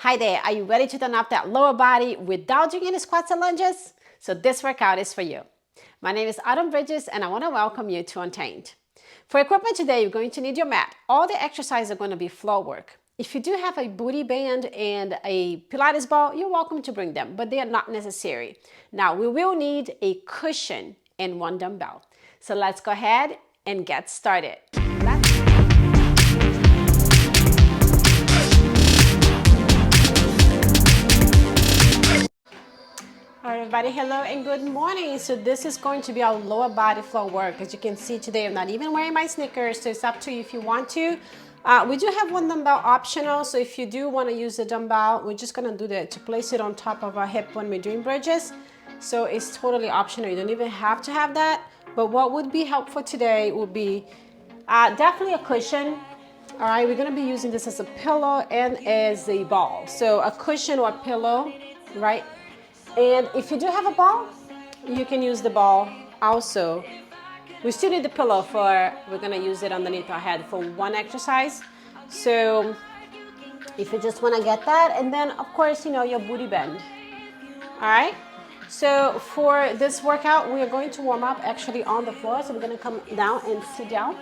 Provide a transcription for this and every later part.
Hi there, are you ready to turn up that lower body without doing any squats and lunges? So this workout is for you. My name is Bridges and I want to welcome you to Untamed. For equipment today, you're going to need your mat. All the exercises are going to be floor work. If you do have a booty band and a pilates ball, you're welcome to bring them, but they are not necessary. Now, we will need a cushion and one dumbbell. So let's go ahead and get started. All right, everybody, hello and good morning. So this is going to be our lower body floor work. As you can see today, I'm not even wearing my sneakers, so it's up to you if you want to. We do have one dumbbell optional, so if you do want to use the dumbbell, we're just gonna do that to place it on top of our hip when we're doing bridges. So it's totally optional. You don't even have to have that. But what would be helpful today would be definitely a cushion. All right, we're gonna be using this as a pillow and as a ball. So a cushion or a pillow, right? And if you do have a ball, you can use the ball also. We still need the pillow we're gonna use it underneath our head for one exercise. So if you just wanna get that, and then of course, your booty bend. All right? So for this workout, we are going to warm up actually on the floor. So we're gonna come down and sit down.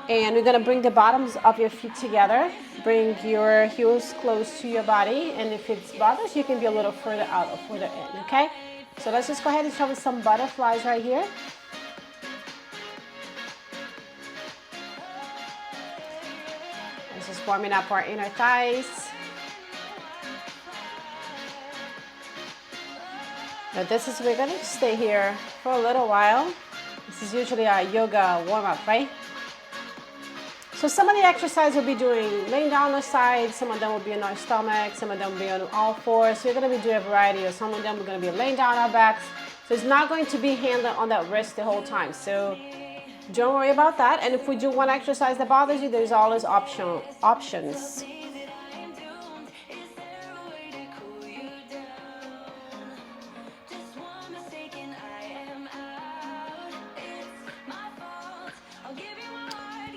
And we're gonna bring the bottoms of your feet together. Bring your heels close to your body. And if it bothers you, can be a little further out or further in, okay? So let's just go ahead and start with some butterflies right here. Let's just warming up our inner thighs. Now we're gonna stay here for a little while. This is usually our yoga warm-up, right? So some of the exercises we'll be doing laying down on the side, some of them will be on our stomach, some of them will be on all fours. So you're gonna be doing a variety, or some of them we're gonna be laying down on our backs. So it's not going to be hand on that wrist the whole time. So don't worry about that. And if we do one exercise that bothers you, there's always options.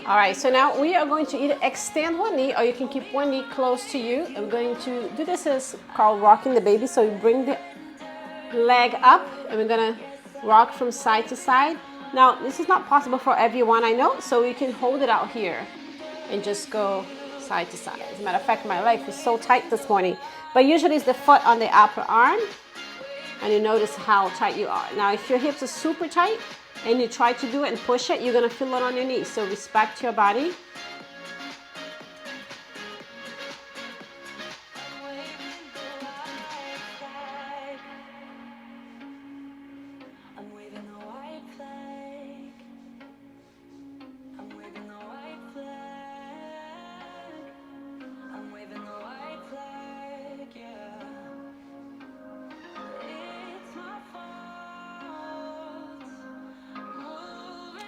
All right, so now we are going to either extend one knee or you can keep one knee close to you. I'm going to do this as called rocking the baby. So you bring the leg up and we're gonna rock from side to side. Now, this is not possible for everyone, I know, so we can hold it out here and just go side to side. As a matter of fact, my leg was so tight this morning. But usually it's the foot on the upper arm and you notice how tight you are. Now, if your hips are super tight, and you try to do it and push it, you're gonna feel it on your knees. So respect your body.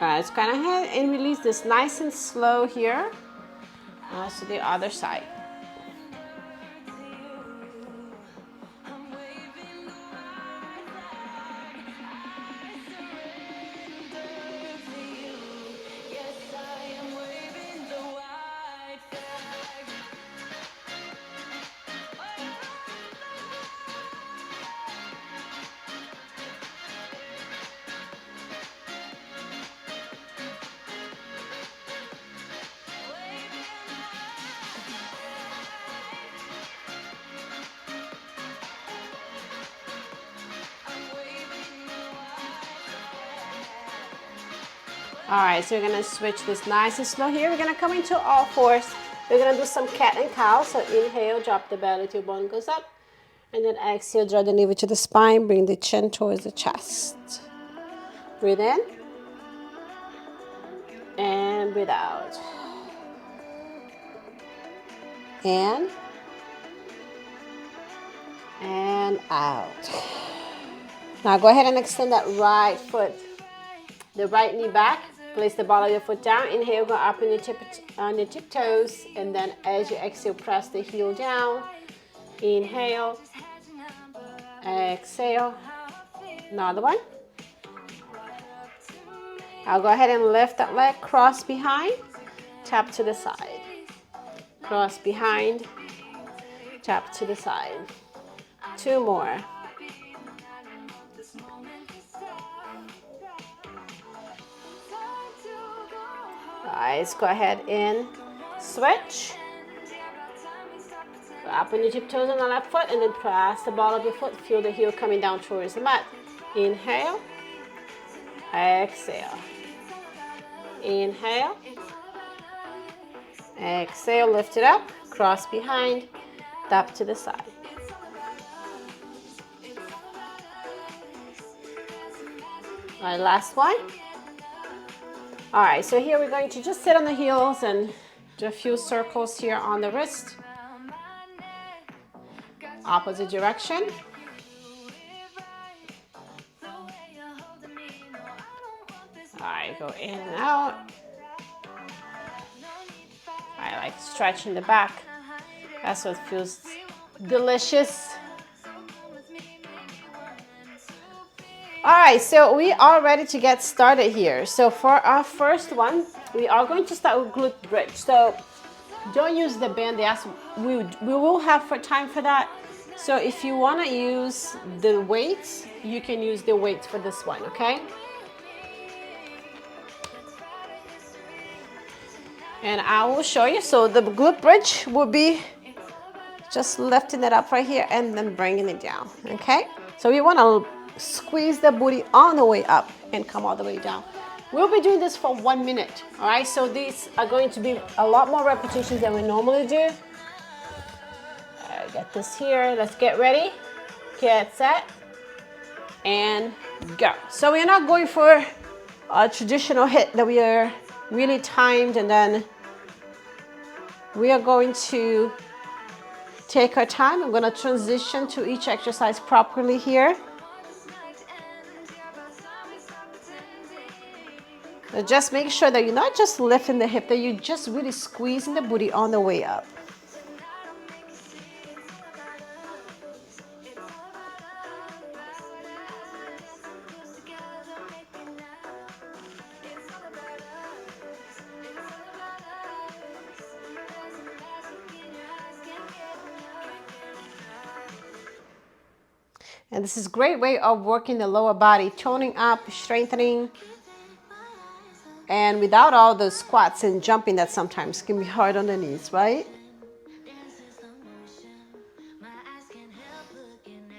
All right, let's go ahead and release this nice and slow here. To the other side. All right, so we're gonna switch this nice and slow here. We're gonna come into all fours. We're gonna do some cat and cow. So inhale, drop the belly till bone goes up. And then exhale, draw the navel to the spine, bring the chin towards the chest. Breathe in. And breathe out. In. And out. Now go ahead and extend that right foot, the right knee back. Place the ball of your foot down. Inhale, go up on your tiptoes. And then as you exhale, press the heel down. Inhale. Exhale. Another one. I'll go ahead and lift that leg, cross behind, tap to the side. Cross behind, Tap to the side. 2 more. All right, let's go ahead and switch. Up on your tiptoes on the left foot and then press the ball of your foot. Feel the heel coming down towards the mat. Inhale. Exhale. Inhale. Exhale, lift it up. Cross behind. Tap to the side. All right, last one. All right, so here we're going to just sit on the heels and do a few circles here on the wrist. Opposite direction. All right, go in and out. I like stretching the back. That's what feels delicious. All right, so we are ready to get started here. So for our first one, we are going to start with glute bridge. So don't use the band. We will have time for that. So if you want to use the weights, you can use the weights for this one, okay? And I will show you. So the glute bridge will be just lifting it up right here and then bringing it down, okay? So we want to squeeze the booty on the way up and come all the way down. We'll be doing this for 1 minute, all right? So these are going to be a lot more repetitions than we normally do. Get this here. Let's get ready, get set, and go. So we're not going for a traditional hit that we are really timed, and then we are going to take our time. I'm going to transition to each exercise properly here. So just make sure that you're not just lifting the hip, that you're just really squeezing the booty on the way up. And this is a great way of working the lower body, toning up, strengthening, and without all the squats and jumping that sometimes can be hard on the knees, right?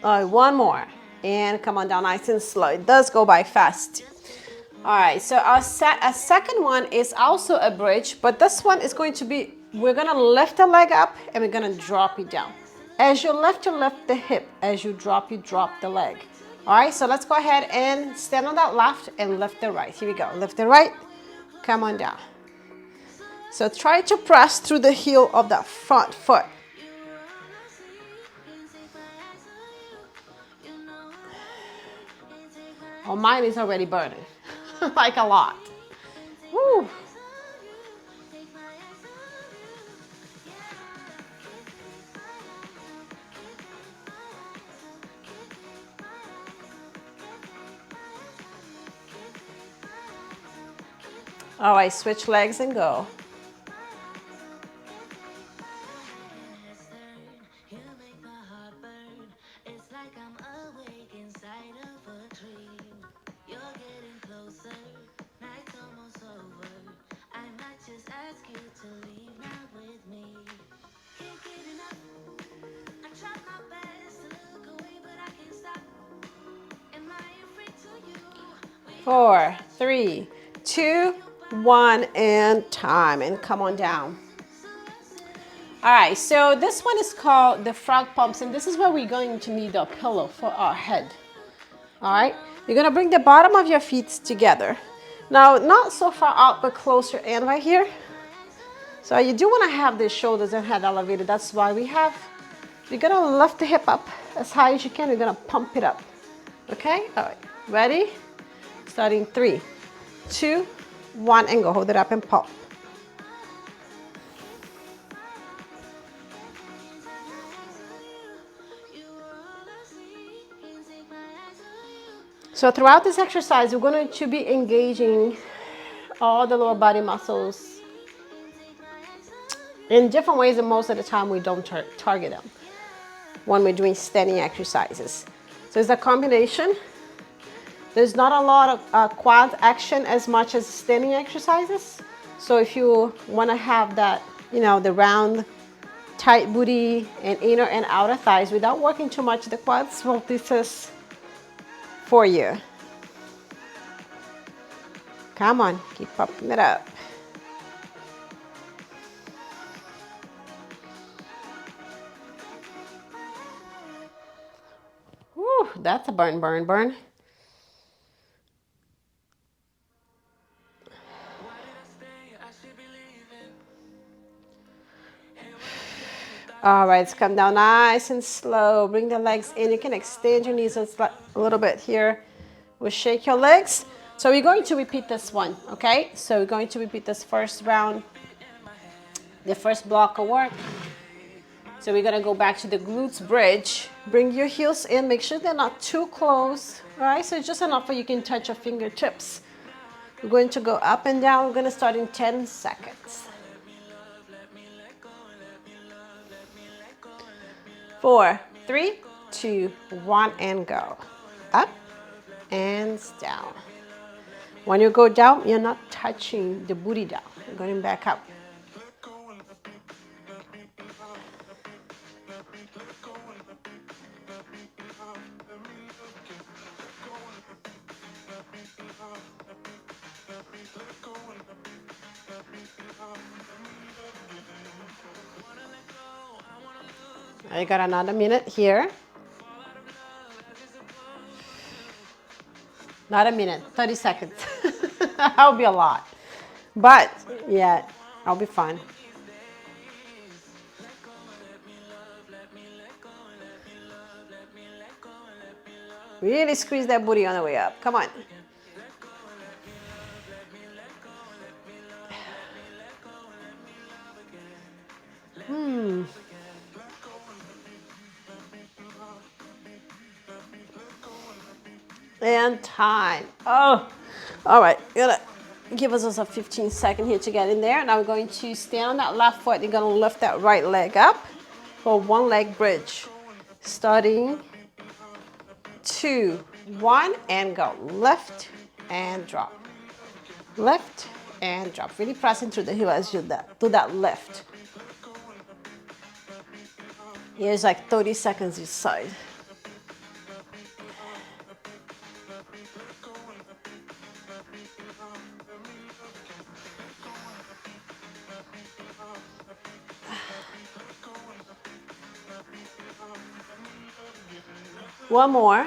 All right, one more. And come on down nice and slow. It does go by fast. All right, so our second one is also a bridge, but this one is going to be, we're gonna lift the leg up and we're gonna drop it down. As you lift the hip. As you drop the leg. All right, so let's go ahead and stand on that left and lift the right. Here we go. Lift the right, come on down. So try to press through the heel of that front foot. Oh, mine is already burning, like a lot. Woo. All right, switch legs and go. Four, three, two, one, and time, and come on down. All right, so this one is called the frog pumps, and this is where we're going to need a pillow for our head. All right, you're gonna bring the bottom of your feet together. Now, not so far out, but closer in right here. So you do wanna have the shoulders and head elevated. That's why you're gonna lift the hip up as high as you can. You're gonna pump it up, okay? All right, ready? Starting 3, 2, 1, and go. Hold it up and pump. So throughout this exercise, we're going to be engaging all the lower body muscles in different ways, and most of the time we don't target them. when we're doing standing exercises. So it's a combination. There's not a lot of quad action as much as standing exercises. So if you want to have that, you know, the round, tight booty and inner and outer thighs without working too much the quads, well, this is for you. Come on, keep pumping it up. Whew, that's a burn, burn, burn. All right, let's come down nice and slow. Bring the legs in. You can extend your knees a little bit here. We'll shake your legs. So we're going to repeat this one, okay? So we're going to repeat this first round, the first block of work. So we're gonna go back to the glutes bridge. Bring your heels in, make sure they're not too close, all right? So it's just enough where you can touch your fingertips. We're going to go up and down. We're gonna start in 10 seconds. 4, 3, 2, 1, and go. Up and down. When you go down, you're not touching the booty down. You're going back up. I got another minute here. Not a minute, 30 seconds. That'll be a lot. But, yeah, I'll be fine. Really squeeze that booty on the way up. Come on. And time. Oh, all right. Gonna give us a 15-second here to get in there. Now we're going to stand on that left foot. You're gonna lift that right leg up for one leg bridge. Starting 2, 1, and go. Lift and drop. Lift and drop. Really pressing through the heel as you do that lift. Here's like 30 seconds each side. One more.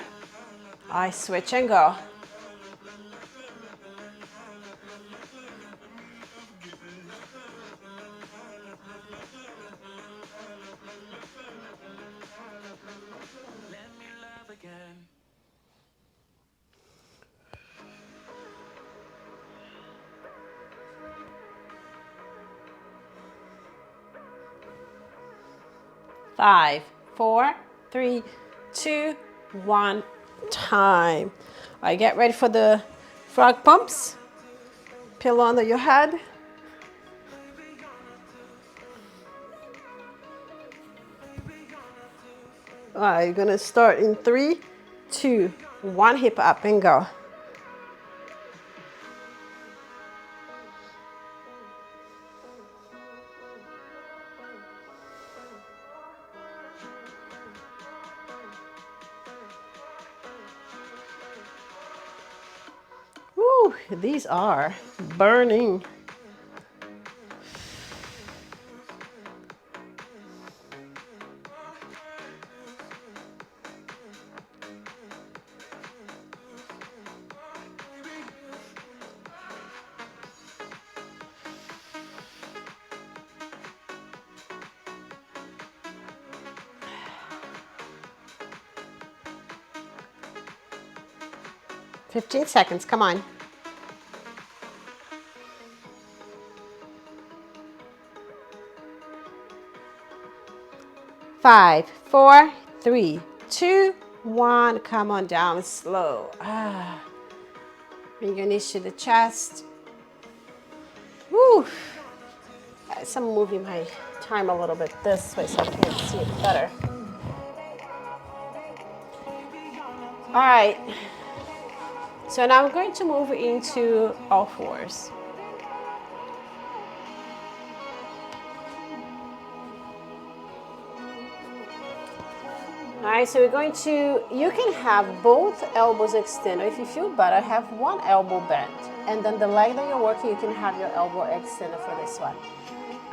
I switch and go. Five, 4, 3, 2, 1, time. All right, get ready for the frog pumps. Pillow under your head. All right, you're gonna start in 3, 2, 1, hip up and go. Woo, these are burning. Fifteen seconds, come on. Five, 4, 3, 2, 1. Come on down slow. Bring your knees to the chest. Woo. So I'm moving my time a little bit this way so I can see it better. All right. So now I'm going to move into all fours. All right, so we're going to, you can have both elbows extended. If you feel better, have one elbow bent. And then the leg that you're working, you can have your elbow extended for this one.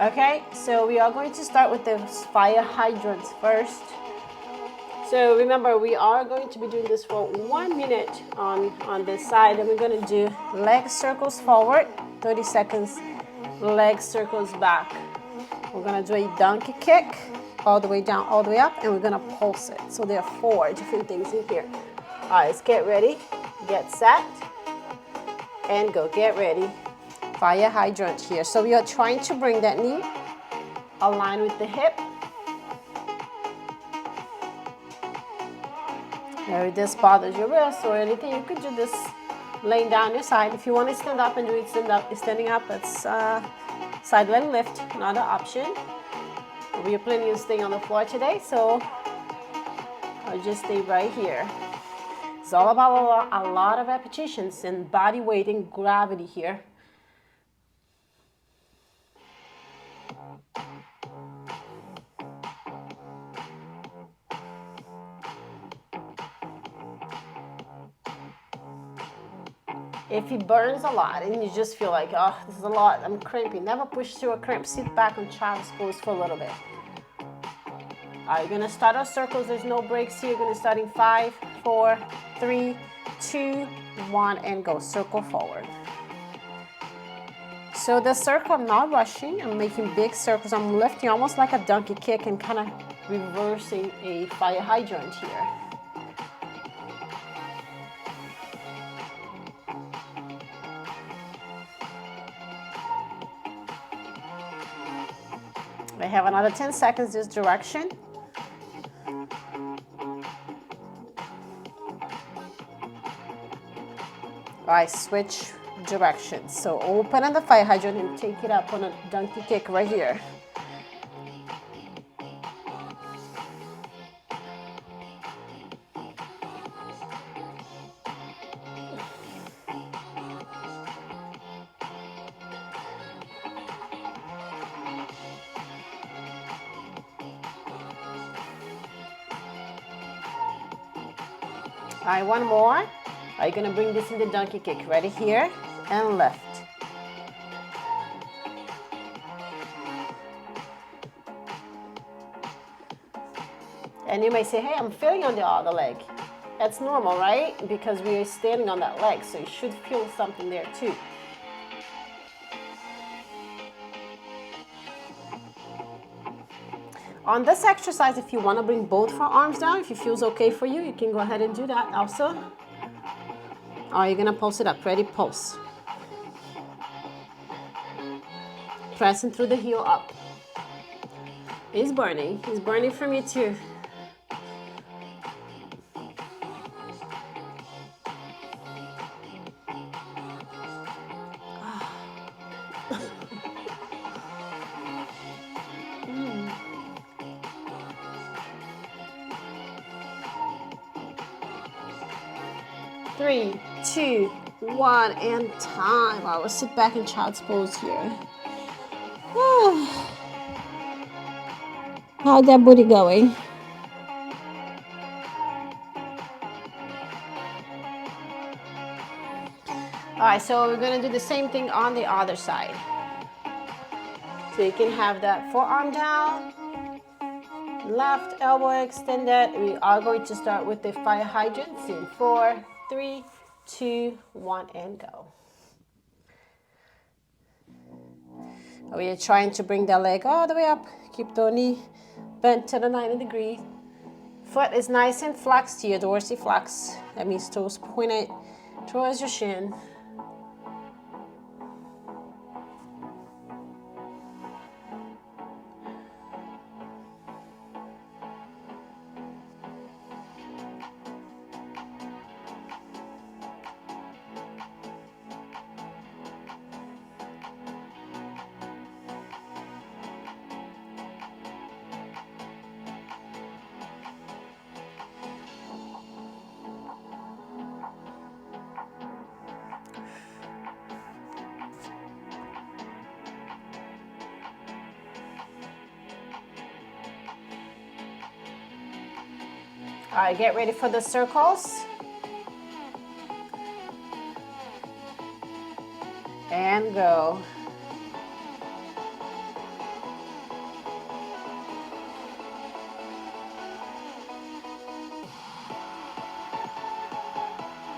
Okay, so we are going to start with the fire hydrants first. So remember, we are going to be doing this for 1 minute on this side, and we're going to do leg circles forward, 30 seconds, leg circles back. We're going to do a donkey kick, all the way down, all the way up, and we're going to pulse it. So there are 4 different things in here. All right, let's get ready, get set, and go. Get ready. Fire hydrant here. So we are trying to bring that knee aligned with the hip. If this bothers your wrist or anything, you could do this laying down your side. If you want to stand up and do it standing up, it's side leg lift, another option. We are planning on staying on the floor today, so I'll just stay right here. It's all about a lot of repetitions and body weight and gravity here. If it burns a lot and you just feel like, oh, this is a lot, I'm cramping, never push through a cramp, sit back on child's pose for a little bit. All right, you're gonna start our circles, there's no breaks here. You're gonna start in 5, 4, 3, 2, 1, and go, circle forward. So the circle, I'm not rushing, I'm making big circles. I'm lifting almost like a donkey kick and kind of reversing a fire hydrant here. I have another 10 seconds this direction. All right, switch directions. So open on the fire hydrant and take it up on a donkey kick right here. All right, one more. Are you gonna bring this in the donkey kick? Ready here and left. And you may say, hey, I'm feeling on the other leg. That's normal, right? Because we are standing on that leg, so you should feel something there too. On this exercise, if you want to bring both forearms down, if it feels okay for you, you can go ahead and do that also. Or you're going to pulse it up. Ready? Pulse. Pressing through the heel up. It's burning. It's burning for me too. Three, 2, 1, and time. All right, we'll sit back in child's pose here. How's that booty going? All right, so we're gonna do the same thing on the other side. So you can have that forearm down, left elbow extended. We are going to start with the fire hydrants in 4, 3, 2, 1, and go. We are trying to bring the leg all the way up. Keep the knee bent to the 90 degree. Foot is nice and flexed here, dorsiflex. That means toes pointed towards your shin. All right, get ready for the circles. And go.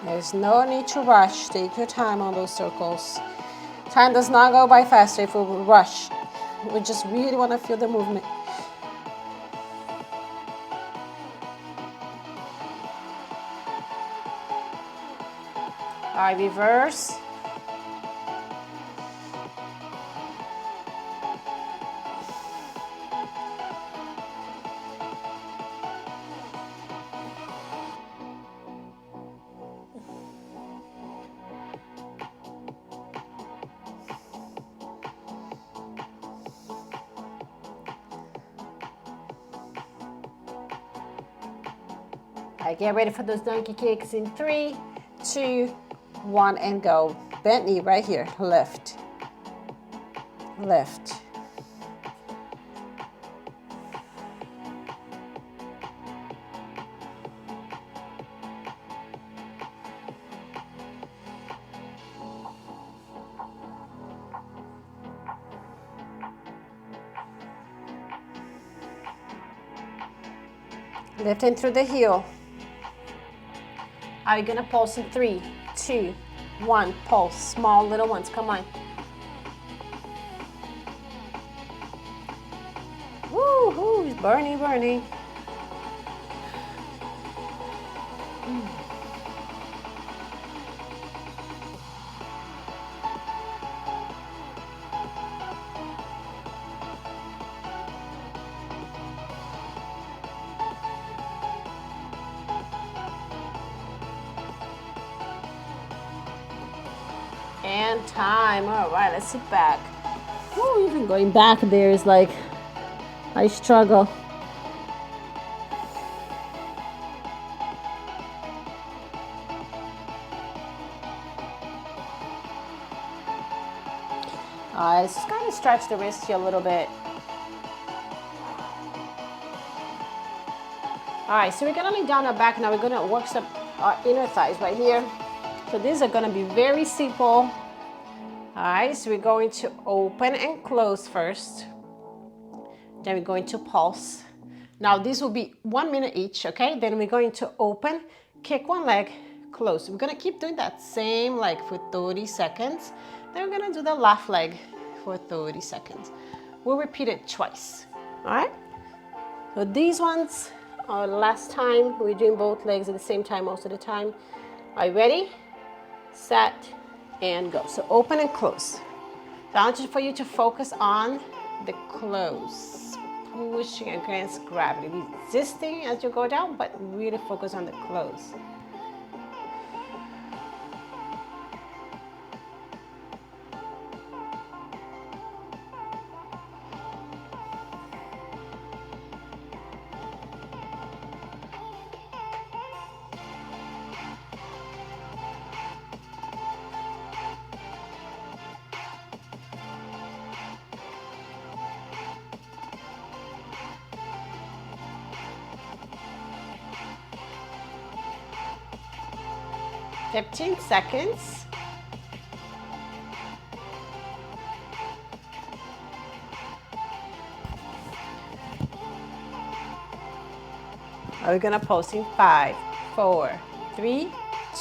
There's no need to rush. Take your time on those circles. Time does not go by faster if we rush. We just really want to feel the movement. All right, reverse. All right, get ready for those donkey kicks in 3, 2, 1, and go. Bent knee right here. Lift. Lift. Lifting through the heel. Are you gonna pulse in 3, 2, 1, pulse. Small little ones, come on. Woo-hoo, it's burning, burning. And time. All right, let's sit back. Ooh, even going back there is like, I struggle. Just kind of stretch the wrist here a little bit. All right, so we're gonna lay down our back now. We're gonna work our inner thighs right here. So these are gonna be very simple. All right, so we're going to open and close first. Then we're going to pulse. Now this will be 1 minute each, okay? Then we're going to open, kick one leg, close. We're gonna keep doing that same leg for 30 seconds. Then we're gonna do the left leg for 30 seconds. We'll repeat it twice, all right? So these ones are last time. We're doing both legs at the same time most of the time. Are you ready? Set, and go. So open and close. So I want for you to focus on the close. Pushing against gravity. Resisting as you go down, but really focus on the close. Fifteen seconds. We're gonna pulse in 5, 4, 3,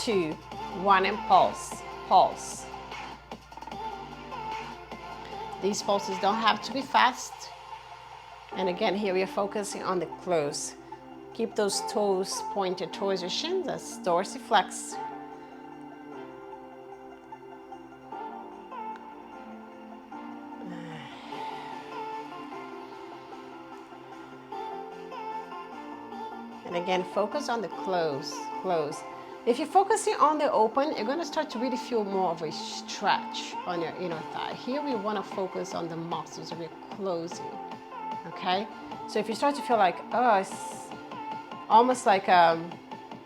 2, 1, and pulse. Pulse. These pulses don't have to be fast. And again, here we are focusing on the close. Keep those toes pointed towards your shins as dorsiflex. And again, focus on the close, close. If you're focusing on the open, you're gonna start to really feel more of a stretch on your inner thigh. Here we wanna focus on the muscles of your closing, okay? So if you start to feel like, oh, it's almost like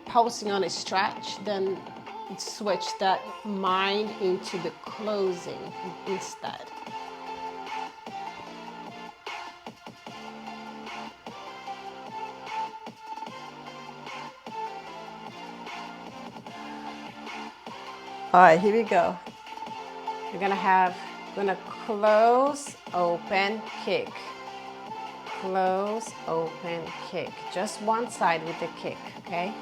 pulsing on a stretch, then switch that mind into the closing instead. All right, here we go. We're gonna close, open, kick. Close, open, kick. Just one side with the kick, okay?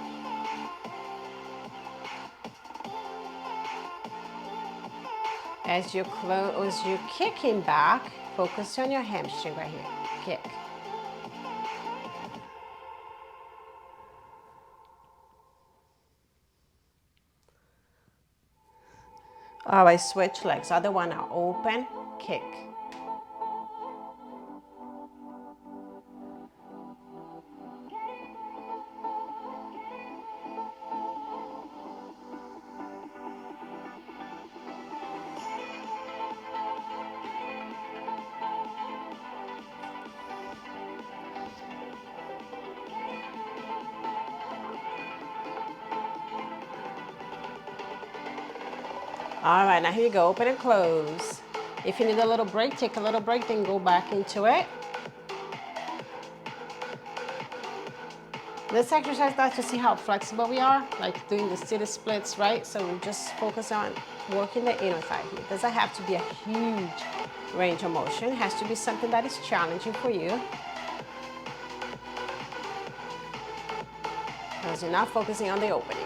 As you're kicking back, focus on your hamstring right here. Kick. All right, switch legs. Other one now, open, kick. All right, now here you go, open and close. If you need a little break, take a little break, then go back into it. This exercise lets you see how flexible we are, like doing the seated splits, right? So we just focus on working the inner thigh here. It doesn't have to be a huge range of motion. It has to be something that is challenging for you. Because you're not focusing on the opening.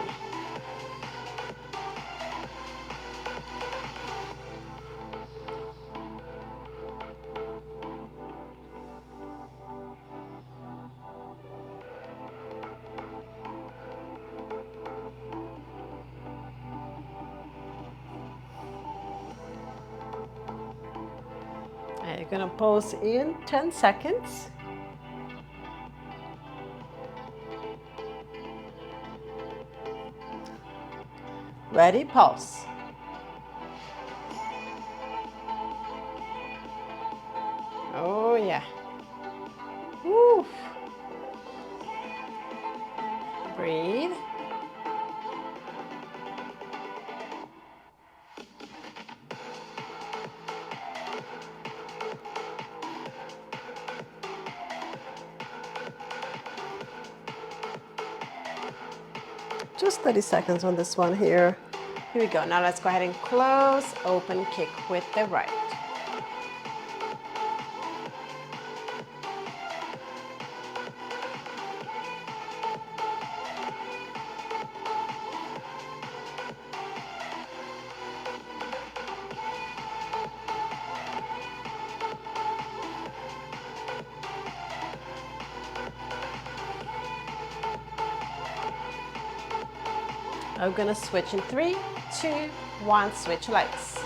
And you're gonna pause in 10 seconds. Ready, pulse. Oh yeah. Woo. Breathe. Just 30 seconds on this one here. Here we go. Now let's go ahead and close, open, kick with the right. I'm gonna switch in 3, 2, 1, switch legs.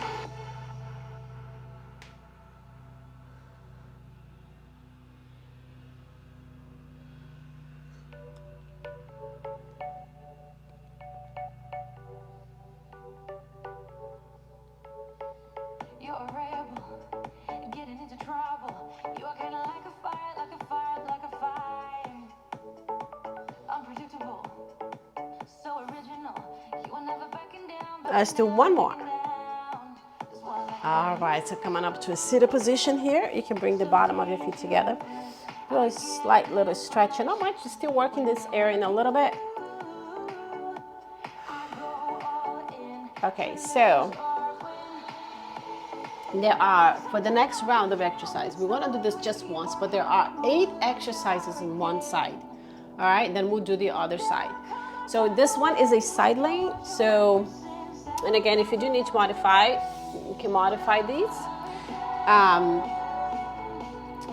You're a rebel, getting into trouble. You're kinda like a fire, like a fire, like a fire. Unpredictable, so original. You are never backing down. Let's do one more. All right, so coming up to a seated position here. You can bring the bottom of your feet together. Do a slight little stretch, and not much, just still working this area in a little bit. Okay, so there are, for the next round of exercise, we want to do this just once, but there are 8 exercises in one side. All right, then we'll do the other side. So this one is a side lane. So, and again, if you do need to modify, you can modify these.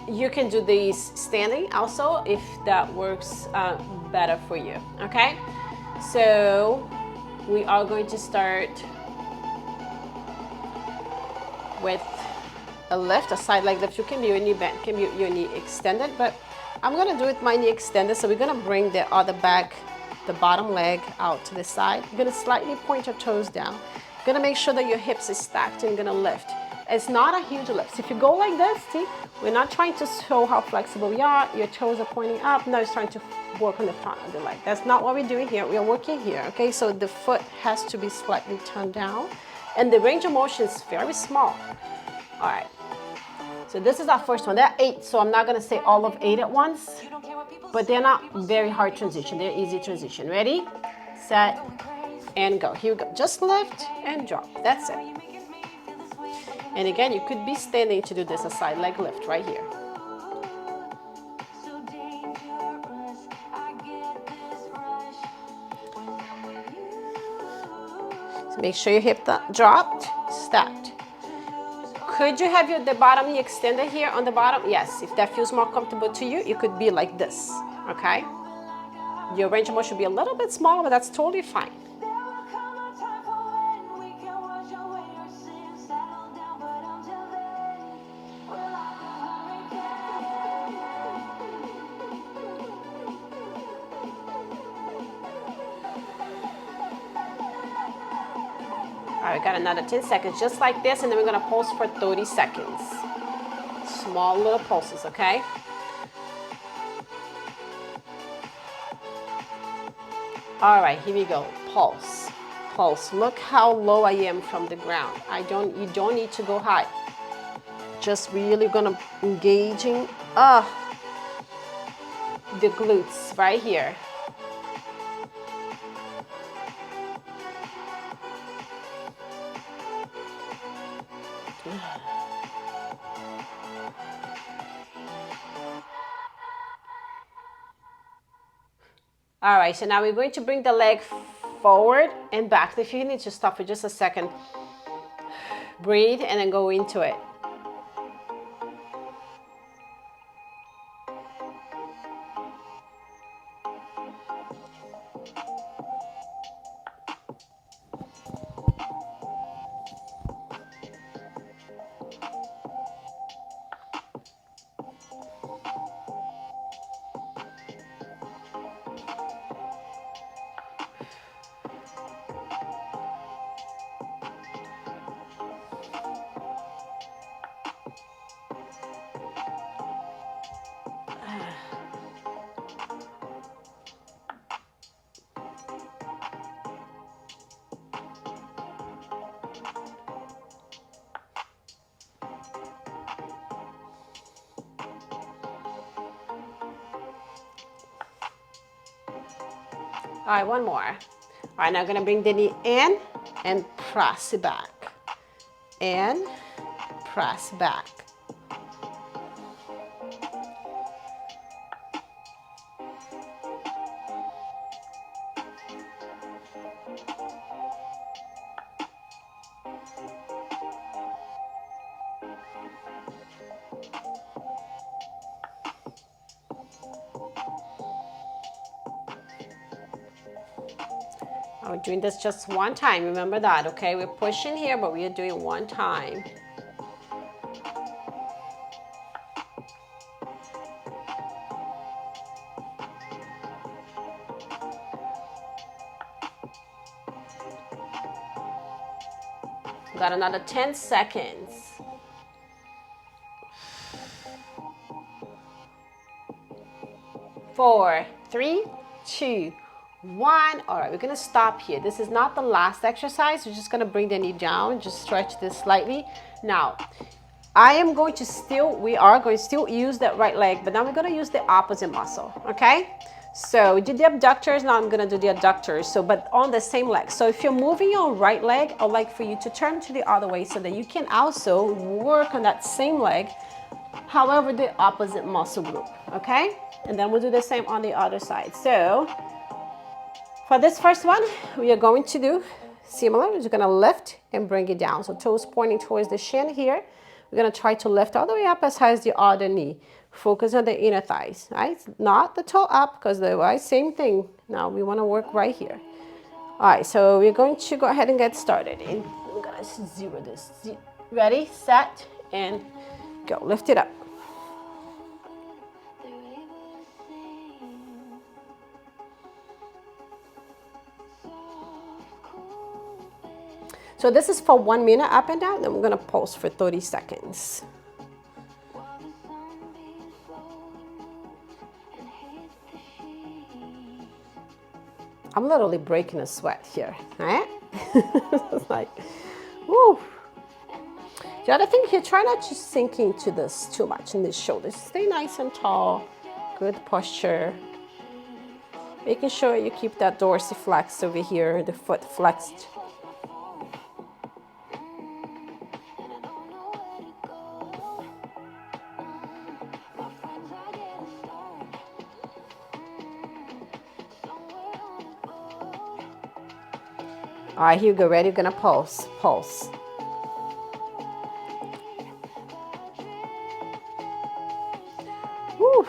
You can do these standing also if that works better for you. Okay, so we are going to start with a lift, a side leg lift. You can be your knee bent, can be your knee extended, but I'm gonna do it my knee extended. So we're gonna bring the other back, the bottom leg out to the side. You're gonna slightly point your toes down. You're gonna make sure that your hips is stacked and you're gonna lift. It's not a huge lift. If you go like this, see, we're not trying to show how flexible we are. Your toes are pointing up. No, it's trying to work on the front of the leg. That's not what we're doing here. We are working here, okay? So the foot has to be slightly turned down and the range of motion is very small. All right, so this is our first one. There are 8, so I'm not gonna say all of 8 at once, but they're not very hard transition. They're easy transition. Ready, set, and go. Here we go. Just lift and drop. That's it. And again, you could be standing to do this, a side leg lift right here. So make sure your hip dropped, stacked. Could you have the bottom knee extended here on the bottom? Yes, if that feels more comfortable to you, you could be like this, okay? Your range of motion should be a little bit smaller, but that's totally fine. All right, we got another 10 seconds, just like this, and then we're gonna pulse for 30 seconds. Small little pulses, okay? All right, here we go. Pulse, pulse. Look how low I am from the ground. You don't need to go high. Just really gonna engaging the glutes right here. All right, so now we're going to bring the leg forward and back. If you need to stop for just a second, breathe and then go into it. All right, one more. All right, now I'm gonna bring the knee in and press it back. And press back. We're doing this just one time, remember that, okay? We're pushing here, but we are doing one time. Got another 10 seconds. 4, 3, 2, 1. All right, we're gonna stop here. This is not the last exercise. We're just gonna bring the knee down, just stretch this slightly. Now, we are going to still use that right leg, but now we're gonna use the opposite muscle, okay? So we did the abductors, now I'm gonna do the adductors, but on the same leg. So if you're moving your right leg, I'd like for you to turn to the other way so that you can also work on that same leg, however, the opposite muscle group, okay? And then we'll do the same on the other side. So for this first one, we are going to do similar. We're just gonna lift and bring it down. So toes pointing towards the shin here. We're gonna try to lift all the way up as high as the other knee. Focus on the inner thighs, right? Not the toe up, because the same thing. Now we wanna work right here. All right, so we're going to go ahead and get started. And we're gonna zero this. Ready, set, and go. Lift it up. So this is for 1 minute up and down, then we're gonna pulse for 30 seconds. I'm literally breaking a sweat here, right? It's like, woo. The other thing here, try not to sink into this too much in the shoulders. Stay nice and tall, good posture. Making sure you keep that dorsiflex over here, the foot flexed. All right, here you go. Ready? You're gonna pulse, pulse. Woo.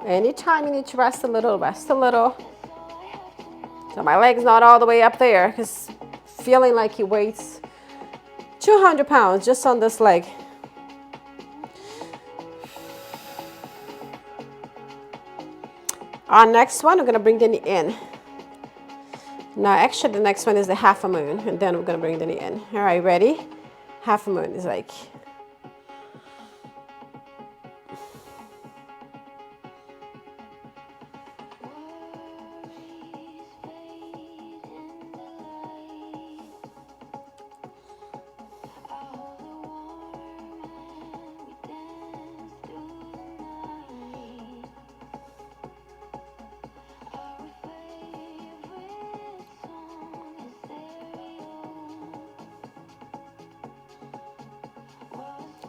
Anytime you need to rest a little, rest a little. So my leg's not all the way up there because feeling like he weighs 200 pounds just on this leg. Our next one, we're gonna bring the knee in. Now, actually, the next one is the half a moon, and then we're gonna bring the knee in. All right, ready? Half a moon is like.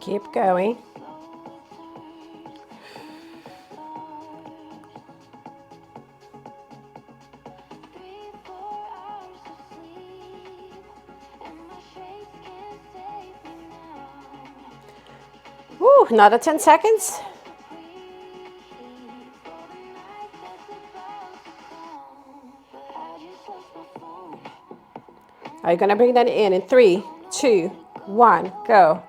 Keep going. Woo, another 10 seconds. Are you gonna bring that in 3, 2, 1, go.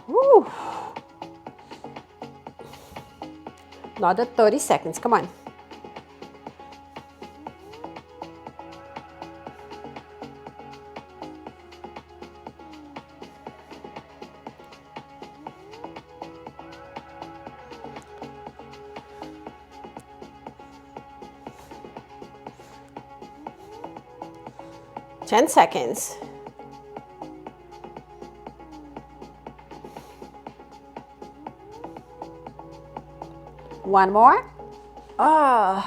Woo. Another 30 seconds, come on. Ten seconds. One more. Oh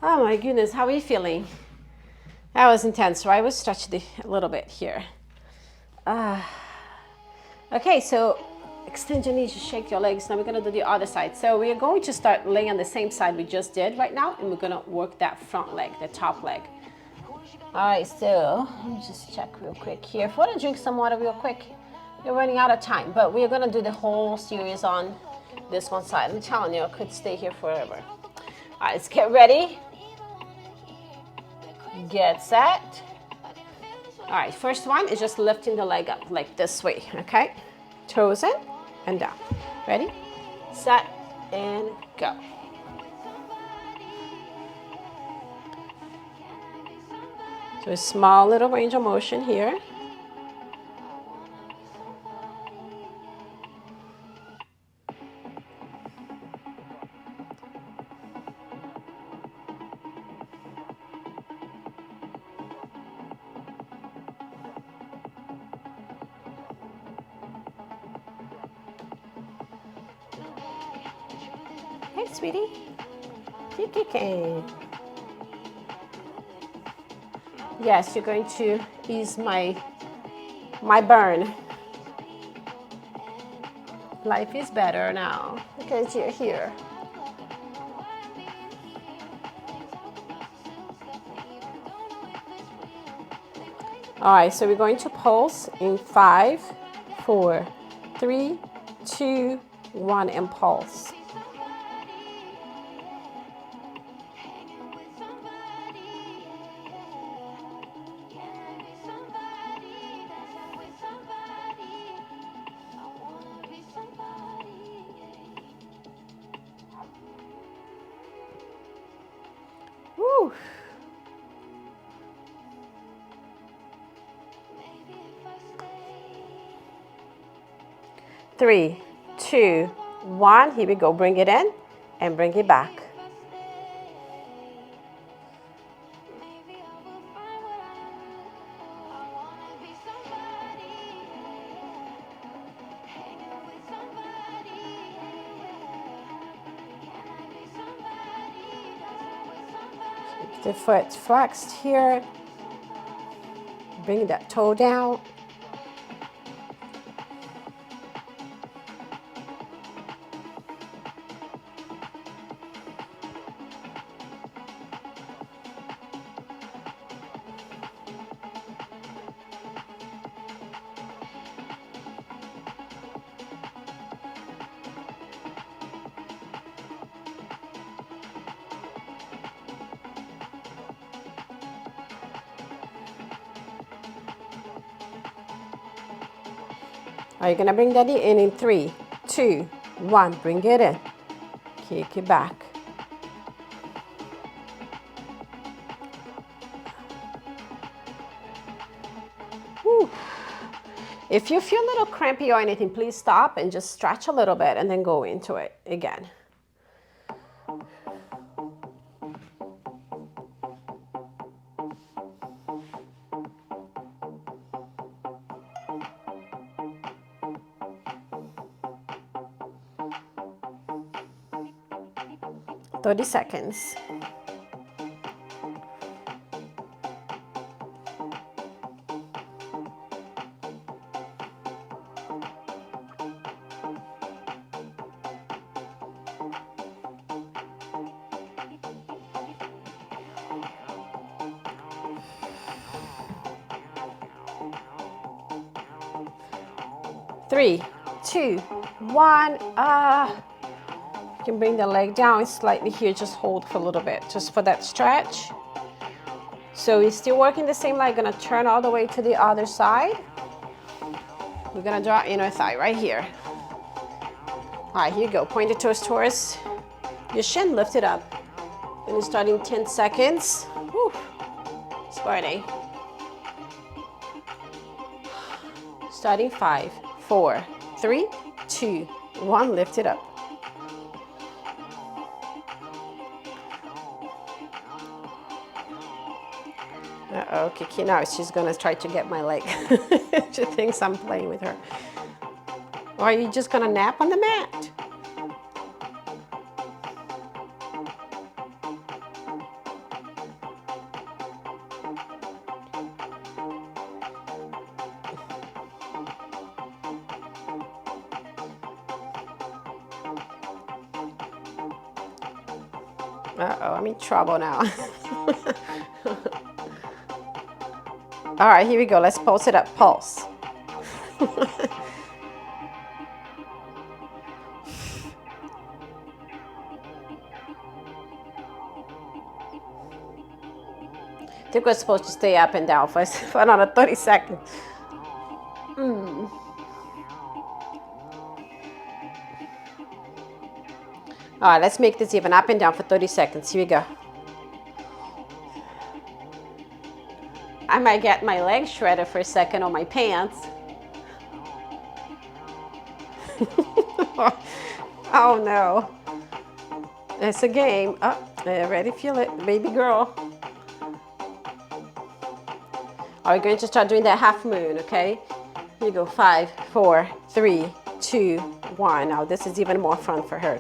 my goodness, how are you feeling? That was intense, right? We'll stretch a little bit here. Okay, so extend your knees, just shake your legs. Now we're gonna do the other side. So we are going to start laying on the same side we just did right now, and we're gonna work that front leg, the top leg. All right, so let me just check real quick here. If you wanna drink some water real quick, you're running out of time, but we're gonna do the whole series on this one side. I'm telling you, I could stay here forever. All right, let's get ready. Get set. All right, first one is just lifting the leg up like this way, okay? Toes in and down. Ready, set, and go. So a small little range of motion here. Hey, sweetie. Keep kicking. Yes, you're going to ease my burn. Life is better now because you're here. All right, so we're going to pulse in 5, 4, 3, 2, 1, and pulse. Woo. 3, 2, 1. Here we go. Bring it in and bring it back. Keep the foot flexed here. Bring that toe down. Are you gonna bring that in 3, 2, 1? Bring it in. Kick it back. Whew. If you feel a little crampy or anything, please stop and just stretch a little bit and then go into it again. "30 seconds. Three, 2, 1. You can bring the leg down slightly here. Just hold for a little bit, just for that stretch. So we're still working the same leg. Gonna turn all the way to the other side. We're gonna draw inner thigh right here. All right, here you go. Point the toes towards your shin. Lift it up. And you're starting 10 seconds. Whew. Squatting. Starting 5, 4, 3, 2, 1. Lift it up. Uh-oh, Kiki, now she's gonna try to get my leg. She thinks I'm playing with her. Or are you just gonna nap on the mat? Uh-oh, I'm in trouble now. All right, here we go. Let's pulse it up. Pulse. I think we're supposed to stay up and down for another 30 seconds. All right, let's make this even. Up and down for 30 seconds. Here we go. I might get my legs shredded for a second on my pants. Oh no. It's a game. Oh, I already feel it. Baby girl. Are we going to start doing that half moon, okay? Here you go. 5, 4, 3, 2, 1. Now this is even more fun for her.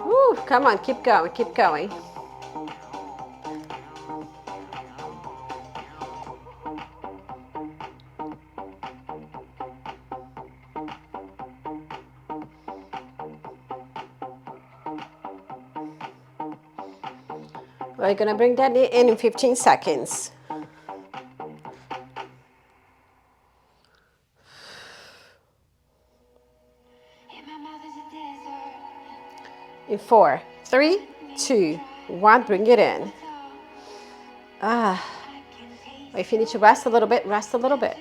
Woo, come on, keep going, keep going. We're gonna bring that in 15 seconds. In 4, 3, 2, 1. Bring it in. If you need to rest a little bit, rest a little bit.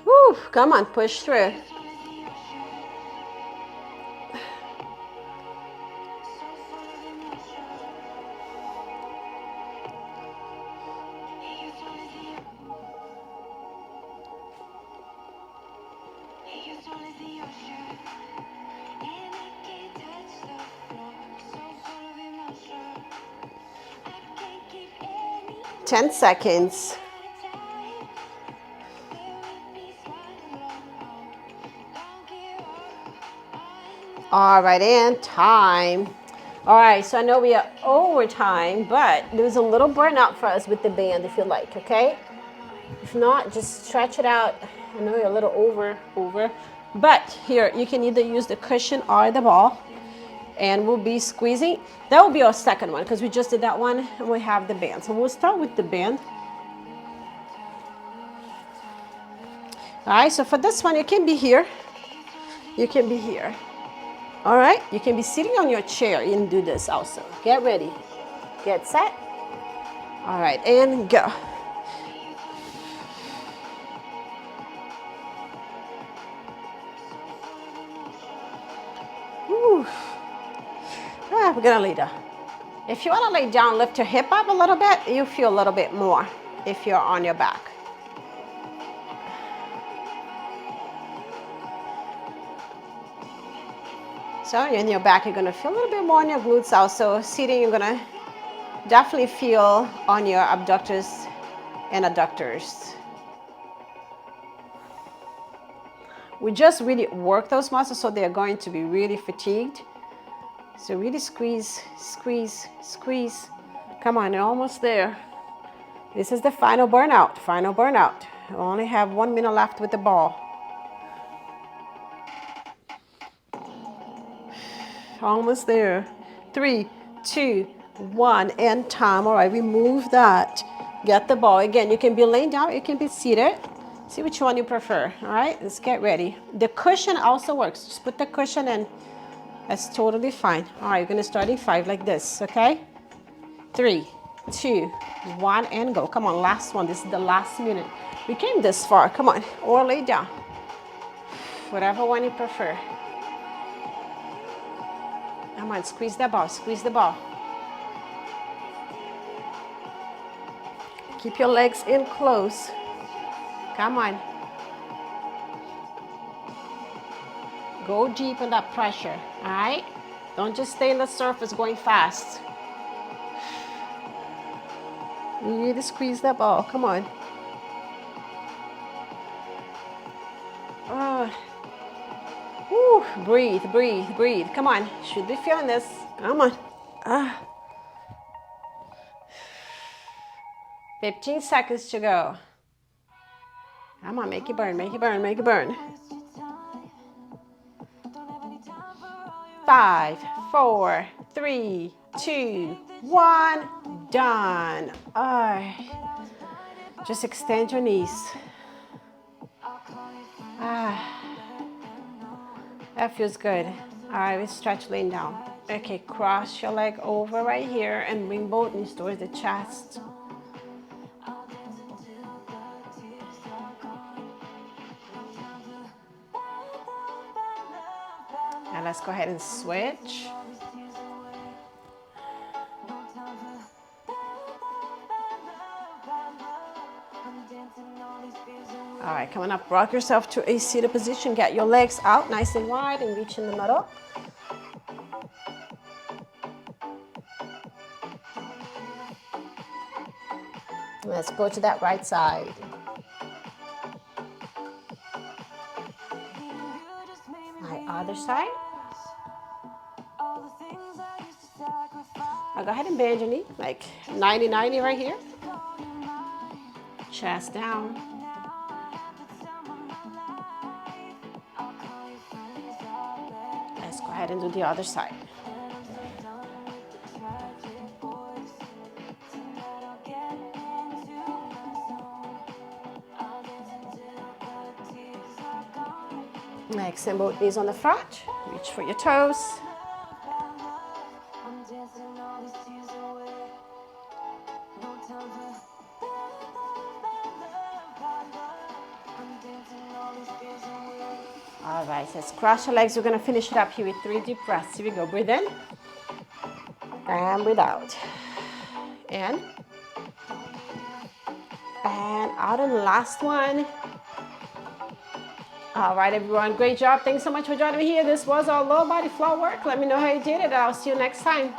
Woo, come on, push through. Ten seconds. All right, and time. All right, so I know we are over time, but there's a little burnout for us with the band if you like, okay? If not, just stretch it out. I know you're a little over, but here you can either use the cushion or the ball, and we'll be squeezing. That will be our second one because we just did that one and we have the band. So we'll start with the band. All right, so for this one, you can be here. You can be here. All right, you can be sitting on your chair and do this also. Get ready. Get set. All right, and go. Woo. We're gonna lay down. If you wanna lay down, lift your hip up a little bit, you feel a little bit more if you're on your back. So in your back, you're gonna feel a little bit more on your glutes also. Sitting, you're gonna definitely feel on your abductors and adductors. We just really work those muscles so they're going to be really fatigued. So really squeeze, squeeze, squeeze. Come on, you're almost there. This is the final burnout, final burnout. You only have 1 minute left with the ball. Almost there. 3, 2, 1, and time. All right, remove that. Get the ball. Again, you can be laying down, you can be seated. See which one you prefer. All right, let's get ready. The cushion also works. Just put the cushion in. That's totally fine. All right, you're gonna start in 5 like this, okay? 3, 2, 1, and go. Come on, last one. This is the last minute. We came this far. Come on, or lay down. Whatever one you prefer. Come on, squeeze the ball, squeeze the ball. Keep your legs in close. Come on. Go deep in that pressure, all right? Don't just stay in the surface going fast. Really squeeze that ball, come on. Breathe, breathe, breathe. Come on, should be feeling this. Come on. 15 seconds to go. Come on, make it burn, make it burn, make it burn. 5, 4, 3, 2, 1, done. All right. Just extend your knees. That feels good. All right, we stretch laying down. Okay, cross your leg over right here and bring both knees towards the chest. And let's go ahead and switch. All right, coming up, rock yourself to a seated position. Get your legs out nice and wide and reach in the middle. Let's go to that right side. My other side. Now go ahead and bend your knee, like 90-90 right here. Chest down. Let's go ahead and do the other side. Extend both knees on the front. Reach for your toes. All right, let's cross your legs. We're gonna finish it up here with 3 deep breaths. Here we go. Breathe in and breathe out. In and out, and last one. All right, everyone, great job. Thanks so much for joining me here. This was our lower body floor work. Let me know how you did it. I'll see you next time.